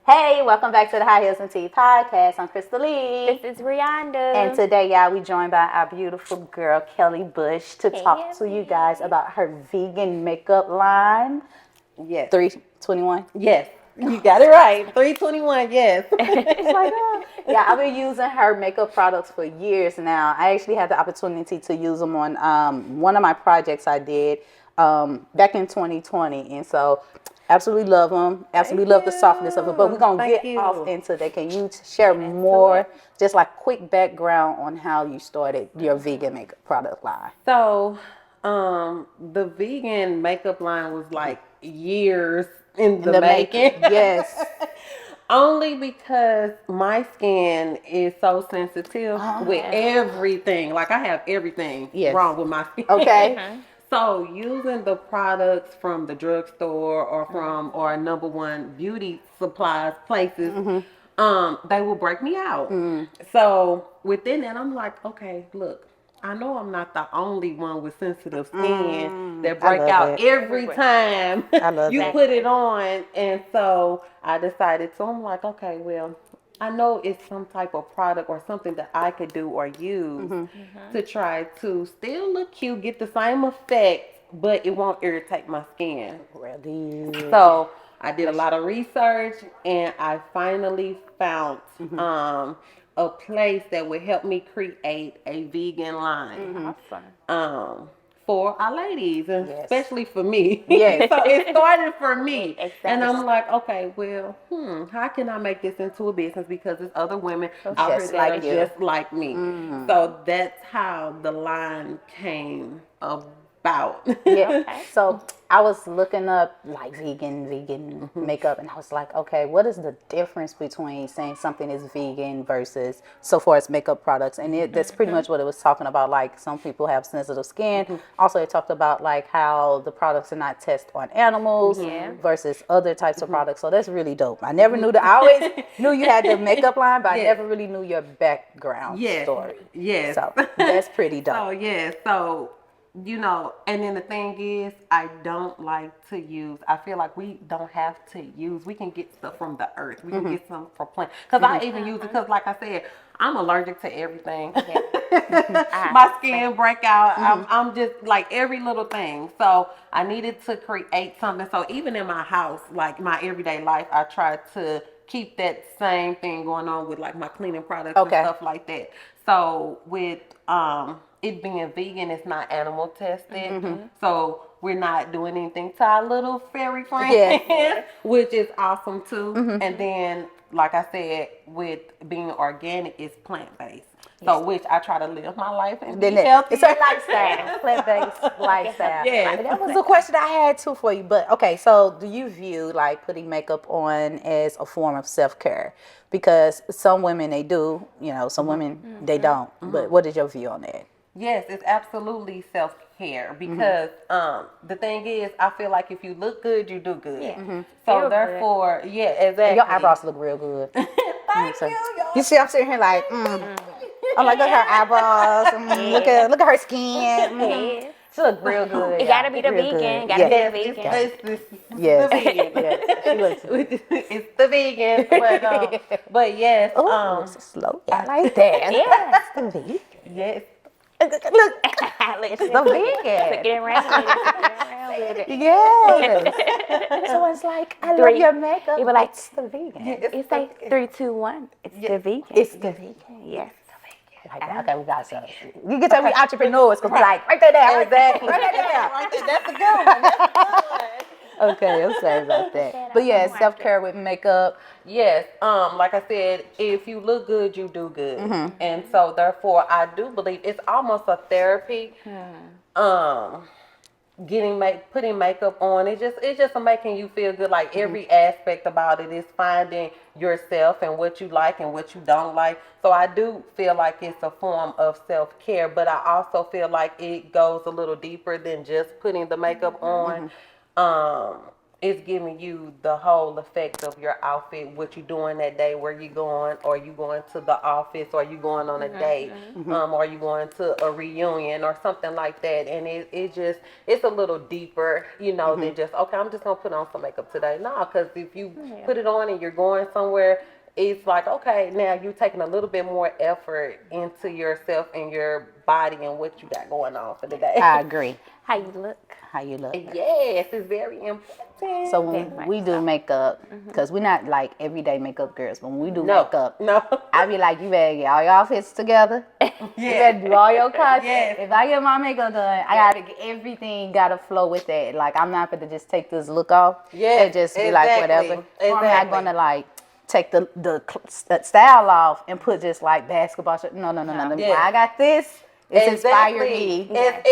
Hey, welcome back to the High Heels and Tea podcast. I'm Crystal Lee. This is Rihanna. And today, y'all, we joined by our beautiful girl, Kelli Bush, to talk to you guys about her vegan makeup line. Yes. 321? Yes. You got it right. 321, yes. It's like, yeah, I've been using her makeup products for years now. I actually had the opportunity to use them on one of my projects I did back in 2020. And so, absolutely love them. Absolutely love the softness of it. But we're going to get off into that. Can you share more, just like quick background on how you started your vegan makeup product line? So, the vegan makeup line was like years in the making. Yes. Only because my skin is so sensitive with everything. Like, I have everything wrong with my skin. Okay. So using the products from the drugstore or from our number one beauty supplies places, they will break me out. So within that, I'm like, okay, look, I know I'm not the only one with sensitive skin that break out every time you put it on. And so I decided, so I'm like, okay, well, I know it's some type of product or something that I could do or use to try to still look cute, get the same effect, but it won't irritate my skin. Really? So I did a lot of research and I finally found a place that would help me create a vegan line. Awesome. For our ladies, and especially for me. Yes. So it started for me. Exactly. And I'm like, okay, well, how can I make this into a business? Because there's other women out here that are just like me. So that's how the line came about. Yeah. So I was looking up like vegan makeup, and I was like, okay, what is the difference between saying something is vegan versus so far as makeup products? And that's pretty much what it was talking about. Like some people have sensitive skin. Also, it talked about like how the products are not tested on animals versus other types of products. So that's really dope. I never knew that. I always knew you had the makeup line, but I never really knew your background story. Yes. So that's pretty dope. So you know, and then the thing is, I don't like to use, I feel like we don't have to use, we can get stuff from the earth. We can get some from plants. Because I even use it because, like I said, I'm allergic to everything. My skin break out. I'm just like every little thing. So I needed to create something. So even in my house, like my everyday life, I try to keep that same thing going on with like my cleaning products and stuff like that. So with it being vegan, it's not animal tested. So we're not doing anything to our little fairy friends, which is awesome too. And then, like I said, with being organic, it's plant-based. So which I try to live my life and be healthy. It's a lifestyle, plant-based lifestyle. Yeah. That was a question I had too for you. But okay, so do you view like putting makeup on as a form of self-care? Because some women they do, you know, some women they don't. But what is your view on that? Yes, it's absolutely self-care because the thing is, I feel like if you look good, you do good. So Feel therefore, exactly. Your eyebrows look real good. Thank you. You see, I'm sitting here like, I'm like, look at her eyebrows. Look at her skin. She look real good. It gotta be the vegan. Gotta be the vegan. Yes. The vegan. She looks It's the vegan, but yes. so slow. I like that. Yes. It's the vegan. Yes. Look, it's the vegan. Get around with it. Yes. So it's like, I love your makeup. You be like, it's the vegan. it's like 321. It's the vegan. It's the vegan. Yes. Like, okay, we got some. You can tell me entrepreneurs because we're like, right there, Exactly. right there. Right there. That's a good one. That's a good one. Okay, I'm sorry about that. But yeah, self-care with makeup. Yes, like I said, if you look good, you do good, and so therefore, I do believe it's almost a therapy. Putting makeup on, it's just making you feel good. Like every aspect about it is finding yourself and what you like and what you don't like. So I do feel like it's a form of self-care, but I also feel like it goes a little deeper than just putting the makeup on. it's giving you the whole effect of your outfit, what you doing that day, where you going, or you going to the office, or you going on a date, or you going to a reunion or something like that. And it's a little deeper, than just, okay, I'm just gonna put on some makeup today. No, because if you put it on and you're going somewhere, it's like, okay, now you're taking a little bit more effort into yourself and your body and what you got going on for the day. I agree. How you look. How you look. Yes, it's very important. So when we do makeup, because we're not like everyday makeup girls, but when we do No. makeup, No. I be like, you better get all your outfits together. You better do all your cuts. If I get my makeup done, I gotta get everything gotta flow with that. Like, I'm not gonna just take this look off and just be like whatever. I'm not gonna like take the style off and put just like basketball shirt. No. Yeah. I got this. It's inspired me to get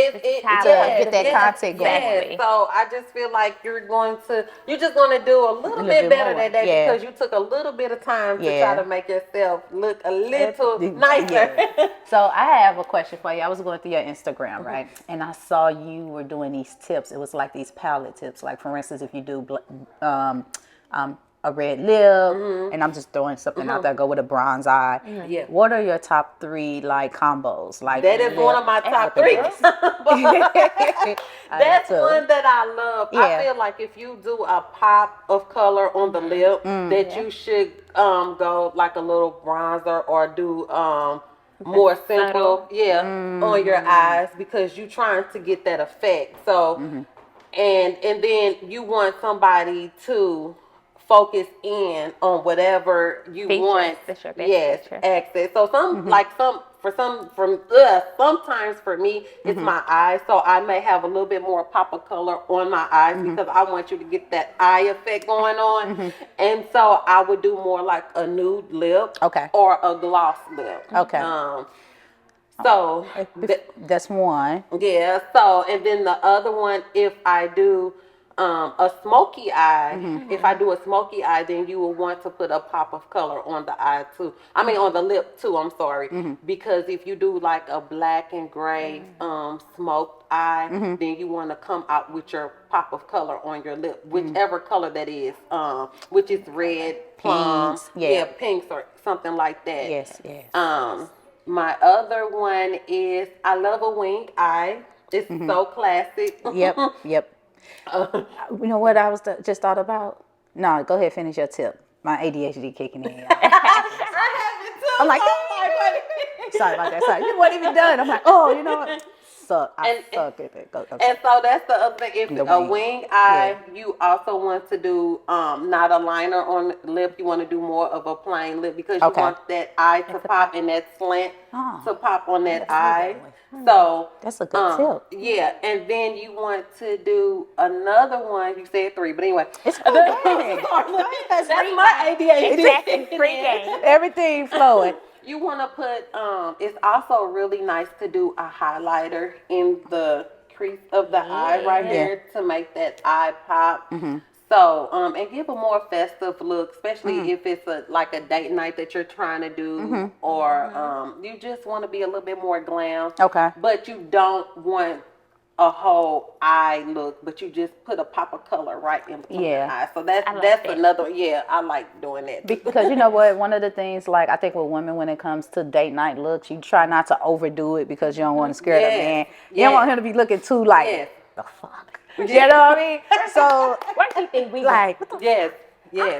that content going. Exactly. So I just feel like you're just gonna do a little bit better more. that day Yeah. because you took a little bit of time to Yeah. try to make yourself look a little nicer. Yeah. So I have a question for you. I was going through your Instagram, right? And I saw you were doing these tips. It was like these palette tips. Like, for instance, if you do a red lip, and I'm just throwing something out there, go with a bronze eye. Yeah. What are your top 3 like combos? Like, That is one of my top 3. That's one that I love. Yeah. I feel like if you do a pop of color on the lip, that you should go like a little bronzer or do more simple, on your eyes because you're trying to get that effect. So, and then you want somebody to focus in on whatever you Features. want. That's your best feature. Access. So sometimes for me it's my eyes. So I may have a little bit more pop of color on my eyes because I want you to get that eye effect going on. And so I would do more like a nude lip, or a gloss lip. So that's one. yeah. So and then the other one, if I do a smoky eye, if I do a smoky eye, then you will want to put a pop of color on the eye too. I mean on the lip too, I'm sorry. Because if you do like a black and gray smoked eye, then you want to come out with your pop of color on your lip, whichever color that is, which is red, plum, pinks or something like that. Yes. My other one is I love a winged eye. It's so classic. Yep. You know what I was just thought about? No, go ahead, finish your tip. My ADHD kicking in. I have it too. I'm like, sorry about that. Sorry, you weren't even done. I'm like, oh, you know what? I suck at it. Go. And so that's the other thing. If a wing eye, you also want to do not a liner on the lip. You want to do more of a plain lip because you want that eye to pop and that slant to pop on that eye. So that's a good tip. Yeah, and then you want to do another one. You said 3, but anyway, It's cool. that's my ADHD. Exactly. Free game. Everything flowing. You want to put, it's also really nice to do a highlighter in the crease of the eye right there to make that eye pop. So, and give a more festive look, especially if it's like a date night that you're trying to do, or you just want to be a little bit more glam. But you don't want a whole eye look, but you just put a pop of color right in between the eyes. So that's another. Yeah, I like doing that because you know what? One of the things, like I think with women, when it comes to date night looks, you try not to overdo it because you don't want to scare the man. You don't want him to be looking too like the fuck. You know what I mean? So What do you think we like? Yes. I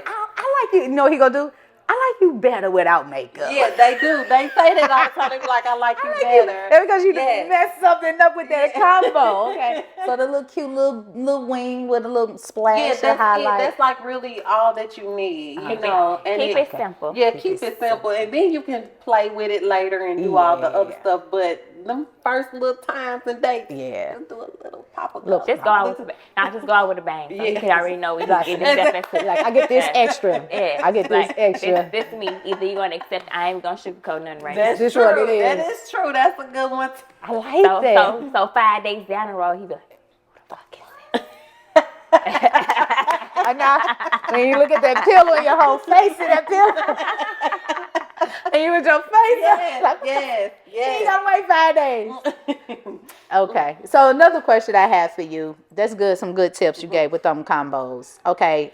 like you. You know what he gonna do? I like you better without makeup. Yeah, they do. They say that all the time. They be like, I like you better. That's because you messed something up with that combo. Okay. So the little cute little wing with a little splash of highlight. That's like really all that you need, you know. And keep it simple. Yeah, keep it simple. And then you can play with it later and do all the other stuff. But them first little times and dates, just do a little pop of color. Just go out with a bang. So you can already know we can get this like I get this extra. I get this extra. This me. Either you're gonna accept. I ain't gonna sugarcoat nothing right That's now. This true. what it is. That is true. That's a good one. I like that. So 5 days down the road, he be like, Fuck it. And now, when you look at that pill on your whole face and that pill. And you with your face Yes, like, yes, you ain't gotta wait 5 days. Okay, so another question I have for you. That's good. Some good tips you gave with them combos. Okay,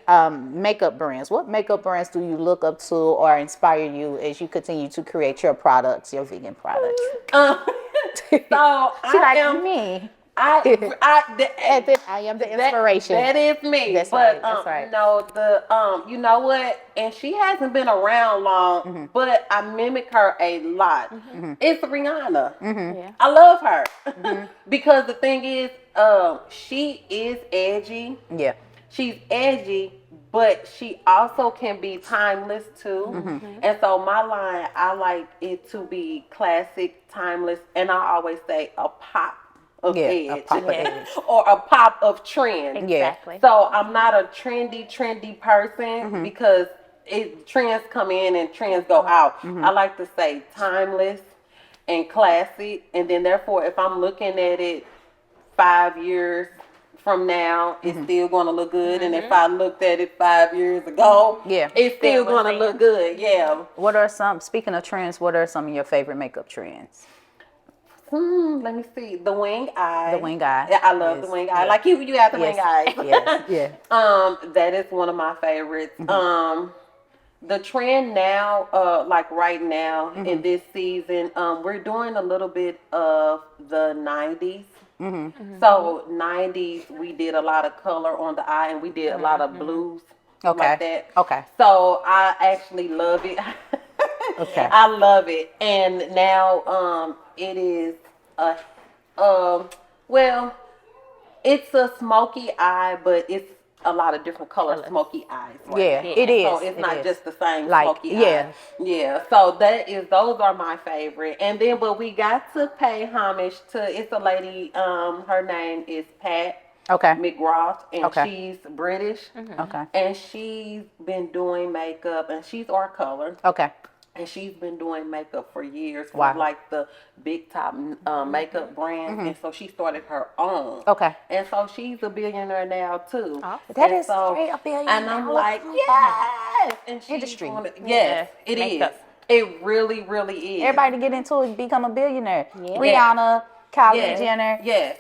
makeup brands. What makeup brands do you look up to or inspire you as you continue to create your products, your vegan products? So She I like am me. I I am the inspiration. That is me. That's but right. That's right. no, the you know what? And she hasn't been around long, but I mimic her a lot. It's Rihanna. Yeah. I love her because the thing is, she is edgy. Yeah. She's edgy, but she also can be timeless too. And so my line, I like it to be classic, timeless, and I always say a pop of edge, a pop of edge. or a pop of trend. Exactly. So I'm not a trendy person because trends come in and trends go out. I like to say timeless and classic, and then therefore, if I'm looking at it 5 years from now, it's still going to look good. And if I looked at it 5 years ago, it's still going to look good. Yeah. What are some, speaking of trends, what are some of your favorite makeup trends? Let me see. The wing eye. The wing eye. Yeah, I love the wing eye. Like you have the wing eye. Yes. Yeah. That is one of my favorites. The trend now, like right now in this season, we're doing a little bit of the 90s. So 90s, we did a lot of color on the eye, and we did a lot of blues like that. Okay. So I actually love it. Okay. I love it. And now it is well, it's a smoky eye, but it's a lot of different color smoky eyes. Yeah, it is. So it's not just the same like, smoky eye. Yeah. So those are my favorite. And then, but we got to pay homage to, it's a lady, her name is Pat McGrath, and she's British. Okay. And she's been doing makeup, and she's our color. Okay. And she's been doing makeup for years for like the big top makeup brands. And so she started her own. Okay. And so she's a billionaire now too. That is great, a billionaire. And I'm like, yes. And she's Industry. Yes, it is. It really, really is. Everybody get into it, become a billionaire. Yeah. Rihanna, Kylie Jenner. Yes.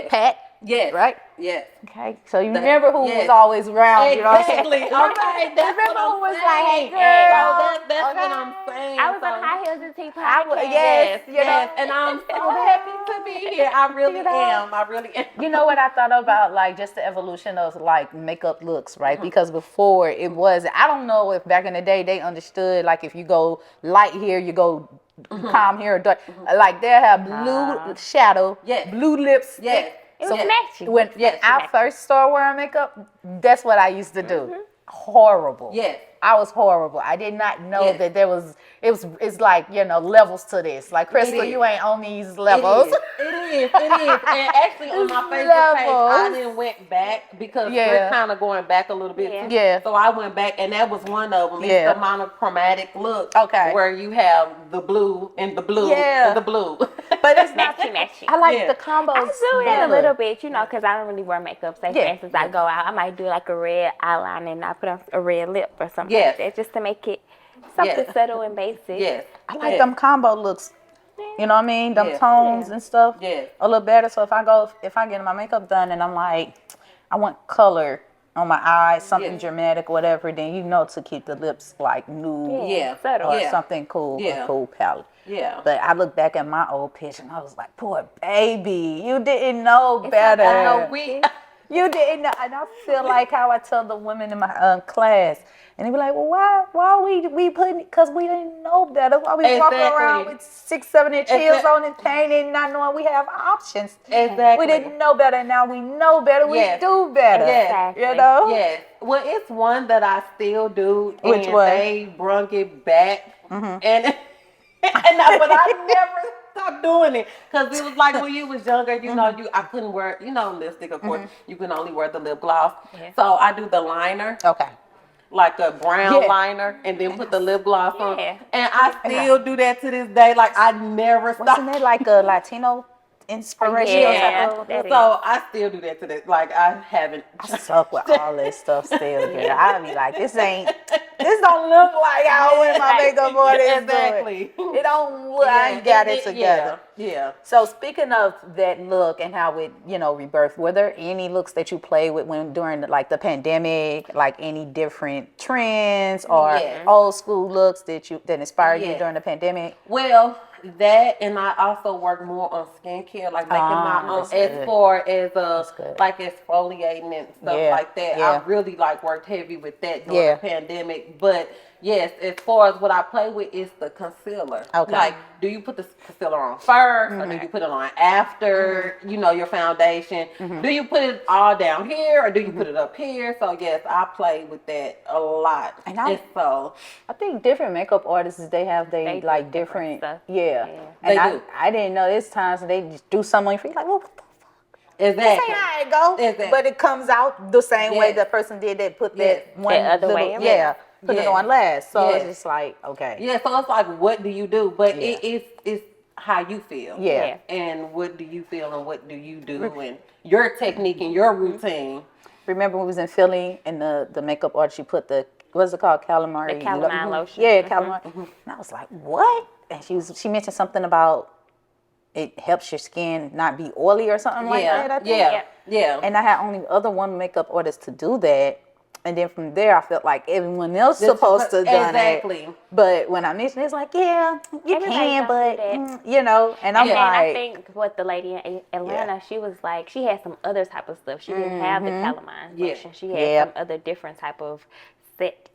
Pat. Yes. Right? Yes. Okay. So you remember who was always around, you know what I'm saying? Exactly. Okay. That's what I'm was saying. like, hey, girl. That's what I'm saying. I was on High Heels and Tea podcast. Yes. Yes. And I'm so happy to be here. I really am. I really am. You know what I thought about, like, just the evolution of, like, makeup looks, right? Because before it was, I don't know if back in the day they understood, like, if you go light here, you go calm here, dark. Like, they'll have blue shadow, blue lipstick. Yes. It was matching. When I first started wearing makeup, that's what I used to do. Horrible. Yes. I was horrible. I did not know that there was, it's like, you know, levels to this. Like, Crystal, you ain't on these levels. It is. And actually on my Facebook page, I didn't went back because we're kind of going back a little bit. Yeah. So I went back, and that was one of them. It's the monochromatic look. Okay. Where you have the blue and the blue and the blue. But it's not matchy. I like the combos. I do it a little bit, you know, because I don't really wear makeup. Say, for instance, I go out, I might do like a red eyeliner and I put on a red lip or something like that, just to make it something subtle and basic. Yes. I like them combo looks. You know what I mean? Them tones and stuff. Yeah. A little better. So if I get my makeup done and I'm like, I want color on my eyes, something dramatic, whatever, then you know to keep the lips like nude. Subtle. Or something cool, a cool palette. Yeah. But I look back at my old picture and I was like, poor baby, you didn't know better. You didn't know. And I feel like how I tell the women in my class. And they be like, well, why we putting it? Because we didn't know better. Why we walking around with 6-7 inch heels on and painting, not knowing we have options. Exactly. We didn't know better. Now we know better. We do better. Exactly. You know? Yes. Well, it's one that I still do. Which and one? They brung it back. And but I never stopped doing it. Because it was like when you was younger, you know, I couldn't wear, lipstick, of course. You can only wear the lip gloss. So I do the liner. Okay. Like a brown liner, and then put the lip gloss on. And I still do that to this day. Like, I never stop. Wasn't it like a Latino inspiration? So I still do that to this. Like, I haven't. I suck with all this stuff still, girl. I be like, this ain't This don't look like how my makeup artist exactly. doing. It don't look. I ain't got it together. Yeah. So speaking of that look and how it, rebirthed, were there any looks that you played with during like the pandemic, like any different trends or old school looks that inspired you during the pandemic? Well, that, and I also work more on skincare, like making my own, as far as like exfoliating and stuff like that. I really like worked heavy with that during the pandemic. But yes, as far as what I play with is the concealer. Okay. Like, do you put the concealer on first, or do you put it on after, your foundation? Do you put it all down here, or do you put it up here? So yes, I play with that a lot. And I think different makeup artists, they have like different stuff. Yeah. And I didn't know there's times they just do something on your feet like, well, what the fuck? Exactly. This ain't how it go. Exactly. But it comes out the same way the person did that put that one other way. Put it on last. So it's just like, okay. Yeah, so it's like, what do you do? But it's how you feel. Yeah. And what do you feel and what do you do and your technique and your routine. Remember when we was in Philly and the makeup artist, she put what's it called? Calamari. The calamine lotion. Yeah, calamari. And I was like, what? And she mentioned something about it helps your skin not be oily or something like that, I think. Yeah. And I had only other one makeup artist to do that. And then from there, I felt like everyone else supposed to done it. But when I mentioned it, it's like, yeah, you can, but, and I'm like. I think what the lady in Atlanta, she was like, she had some other type of stuff. She didn't have the calamine lotion. She had some other different type of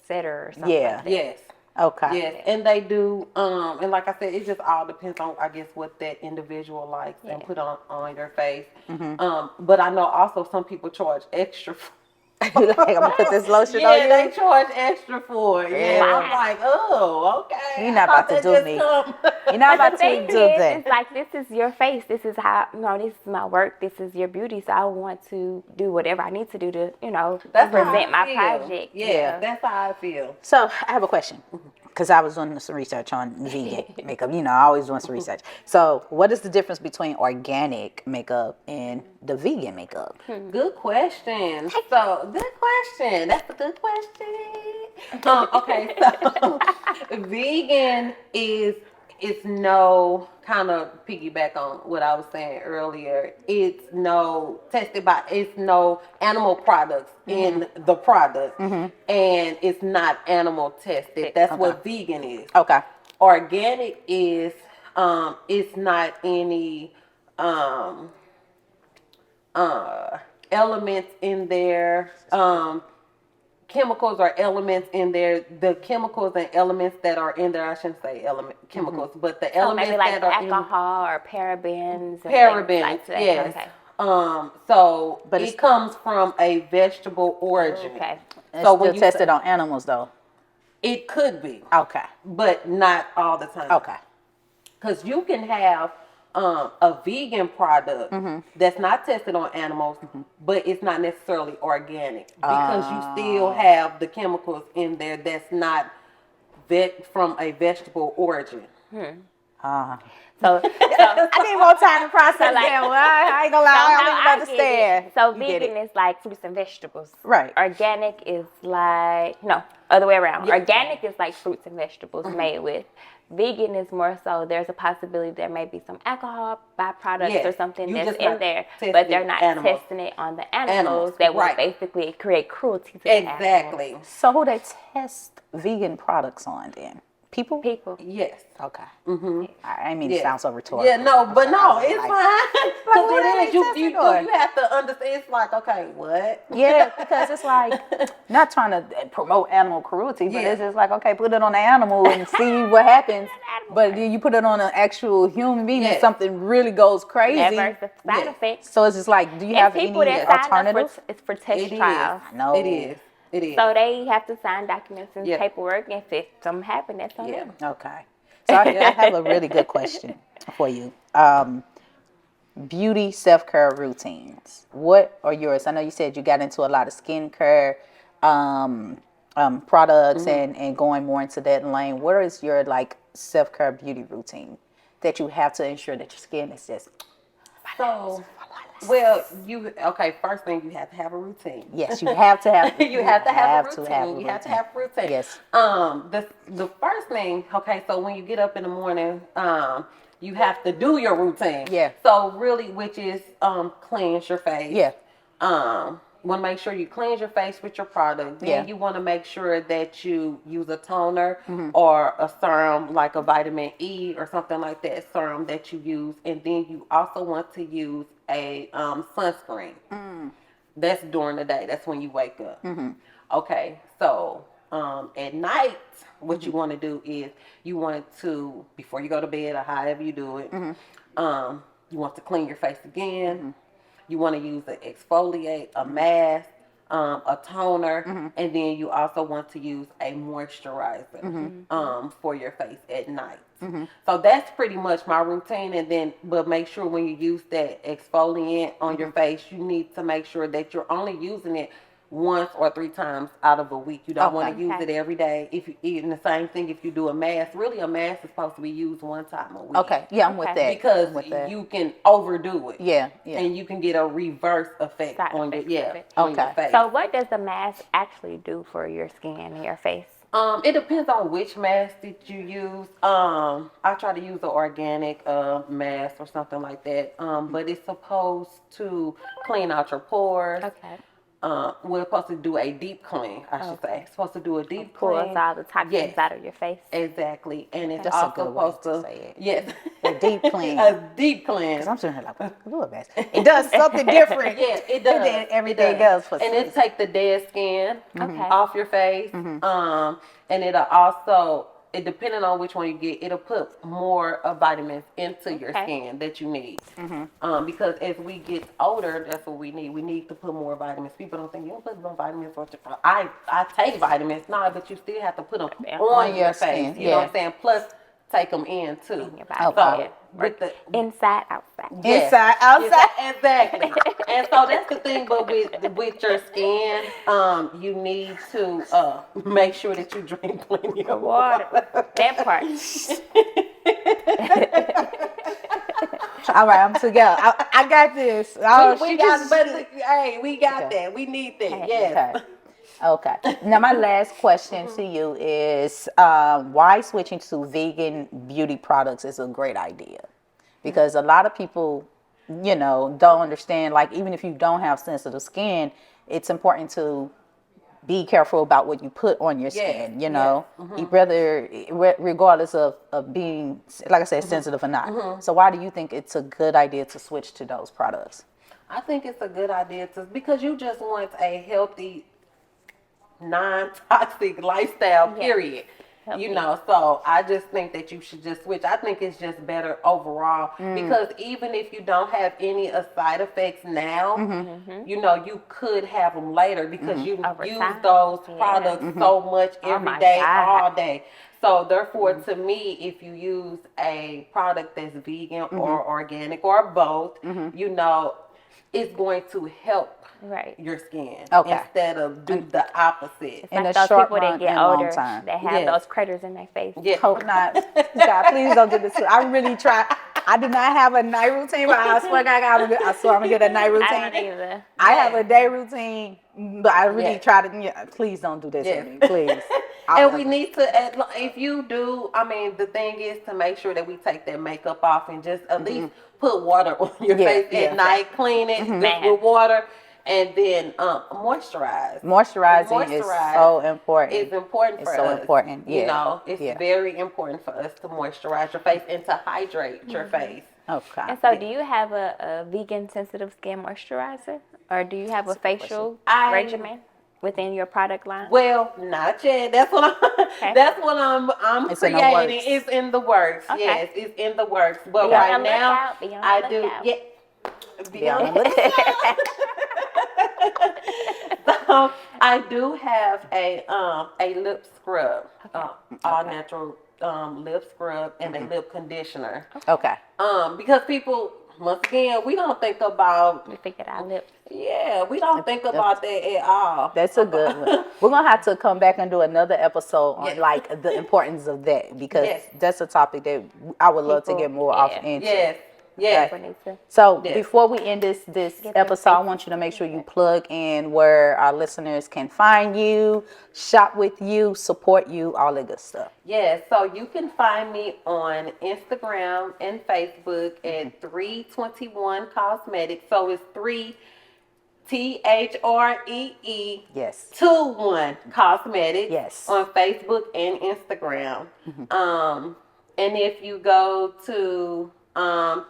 setter or something like that. Yes. Okay. Yes, and they do, and like I said, it just all depends on, I guess, what that individual likes and put on their face. But I know also some people charge extra for like, I'm gonna put this lotion on you. Yeah, they charge extra for it. Yeah, I'm like, oh, okay. You're not about to do me. You're not about to do that. It's like, this is your face. This is how, this is my work. This is your beauty. So I want to do whatever I need to do to, present my project. Yeah, that's how I feel. So I have a question. Because I was doing some research on vegan makeup. I always doing some research. So what is the difference between organic makeup and the vegan makeup? Good question. So, good question. That's a good question. Okay, so vegan is no, kind of piggyback on what I was saying earlier. It's no animal products in the product, and it's not animal tested. That's what vegan is. Okay. Organic is it's not any elements in there. Chemicals or elements in there. The chemicals and elements that are in there, I shouldn't say chemicals, but the elements maybe like that are alcohol or parabens. Parabens, yes. Okay. But it comes from a vegetable origin. Okay. So when you test it on animals, though, it could be. Okay. But not all the time. Okay. Because you can have a vegan product that's not tested on animals, but it's not necessarily organic because you still have the chemicals in there that's not from a vegetable origin. So I need more time to process that. Well, I ain't gonna lie, I don't even understand. So vegan is like fruits and vegetables. Right. Organic is like, other way around. Yeah. Organic is like fruits and vegetables made with. Vegan is more so there's a possibility there may be some alcohol byproducts or something that's in there, but they're not testing it on the animals that will basically create cruelty to the animals. So who they test vegan products on then? People? Yes. Okay. I mean, it sounds so rhetorical. Yeah, no, but no, it's fine. Because you have to understand. It's like, okay, what? Yeah, because it's like, not trying to promote animal cruelty, but it's just like, okay, put it on the animal and see what happens. But then you put it on an actual human being and something really goes crazy. Adverse side effects. So it's just like, do you have any alternatives? It's for test trials. No. It is. So they have to sign documents and paperwork, and if something happens, that's on them. Okay. So I have a really good question for you. Beauty self-care routines. What are yours? I know you said you got into a lot of skincare products and going more into that lane. What is your self-care beauty routine that you have to ensure that your skin is just... So Well, first thing, you have to have a routine. Yes, you have to have. You have to have a routine. You You have to have a routine. Yes. The first thing, so when you get up in the morning, you have to do your routine. Yeah. So really, which is cleanse your face. Yeah. Want to make sure you cleanse your face with your product. Then you want to make sure that you use a toner or a serum like a vitamin E or something like that, serum that you use. And then you also want to use a sunscreen. That's during the day. That's when you wake up. Okay, so at night, what you want to do is you want to, before you go to bed or however you do it, you want to clean your face again. You want to use an exfoliate, a mask, a toner, and then you also want to use a moisturizer for your face at night. So that's pretty much my routine. And then, but make sure when you use that exfoliant on your face, you need to make sure that you're only using it once or 3 times out of a week. You don't want to use it every day. If you eat the same thing, if you do a mask, really a mask is supposed to be used 1 time a week. Okay, yeah, I'm with that. Because you can overdo it. Yeah. And you can get a reverse effect on your face. So what does the mask actually do for your skin and your face? It depends on which mask that you use. I try to use an organic mask or something like that. But it's supposed to clean out your pores. Okay. We're supposed to do a deep clean, I should say. It's supposed to do a deep clean. Pulls all the toxins out of your face. Exactly. And it's That's also a good way supposed to to say it. yes. A deep clean. A deep clean. Because I'm sitting here like, ooh, a mess. It does something different. Yeah, it does. Than everything else. For and it take the dead skin Okay. off your face. And it'll also, depending on which one you get, it'll put more vitamins into your skin that you need. Because as we get older, that's what we need. We need to put more vitamins. People don't think you don't put no vitamins on your face. I take vitamins, but you still have to put them on your face. You know what I'm saying? Plus, take them in too. In your body. So, inside, outside. Yes. Inside, outside. Exactly. And so that's the thing, but with your skin, you need to make sure that you drink plenty of water. That part. All right, I'm together. I got this. We got that. We need that. Yes. Okay. Now, my last question to you is why switching to vegan beauty products is a great idea? Because a lot of people, don't understand, like, even if you don't have sensitive skin, it's important to be careful about what you put on your skin, regardless of being, like I said, sensitive or not. So why do you think it's a good idea to switch to those products? I think it's a good idea because you just want a healthy, non-toxic lifestyle, period. So I just think that you should just switch. I think it's just better overall because even if you don't have any side effects now, you could have them later because you use those products so much every day, all day. So therefore, to me, if you use a product that's vegan or organic or both, it's going to help your skin instead of do the opposite. And like those people that get older, that have those craters in their face. Hope not. God, please don't do this. I really try. I do not have a night routine, but I swear I swear I'm gonna get a night routine. I don't either. I have a day routine, but I really try to. Please don't do this to me, please. And we need to, if you do, the thing is to make sure that we take that makeup off and just at least put water on your face at night, clean it just with water, and then moisturize. Moisturizing is so important. It's important for us. It's so important. Yeah. It's very important for us to moisturize your face and to hydrate your face. Okay. And so do you have a vegan sensitive skin moisturizer? Or do you have a facial regimen within your product line? Well, not yet. That's what I'm creating. It's in the works. Okay. Yes, it's in the works. But right now, I do. Yeah. Be on the lookout. So I do have a lip scrub, all natural lip scrub and a lip conditioner. Okay. Because people, once again, we don't think about. We think of our lips. Yeah, we don't think about that at all. That's a good one. We're gonna have to come back and do another episode on like the importance of that because that's a topic that I would love to get more off into. Yeah. So Yes. before we end this episode, I want you to make sure you plug in where our listeners can find you, shop with you, support you, all that good stuff. Yes, so you can find me on Instagram and Facebook at 321 Cosmetics. So it's 3THREE Yes. 21 Cosmetics. Yes. On Facebook and Instagram. And if you go to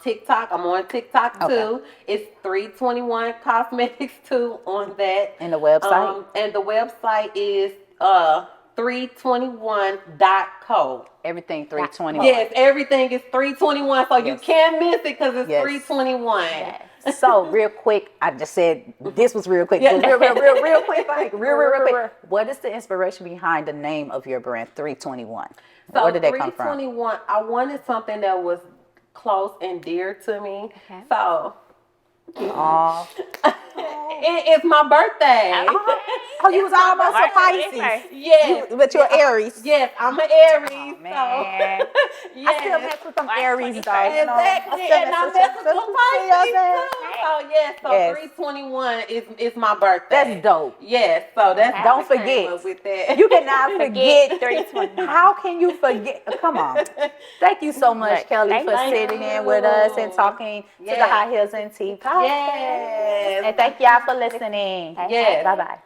TikTok, I'm on TikTok too. Okay. It's 321 Cosmetics too on that. And the website? And the website is 321.co. Everything 321. Yes, everything is 321, so you can't miss it because it's Yes. 321. Yes. So real quick, I just said this was real quick. Real quick, like real quick. What is the inspiration behind the name of your brand, 321? So Where did that come from? 321, I wanted something that was close and dear to me. Okay. So Aw. it's my birthday. Oh, you was almost a Pisces. Yes. But you're Aries. Yes, I'm an Aries. Oh, man. So, yes. I still mess with some March Aries, 21st. though. You know? Exactly, I and I still mess with some Pisces some too. So yes, so Yes. 321 is my birthday. That's dope. Yes, so that's Okay. Don't I came forget. up with that. You cannot forget. 321. How can you forget? Come on. Thank you so much, Right. Kelly, Thank for you. sitting in with us and talking to the Yes. High Heels and Tea podcast. Yes. And thank y'all for listening. Yes. Bye-bye.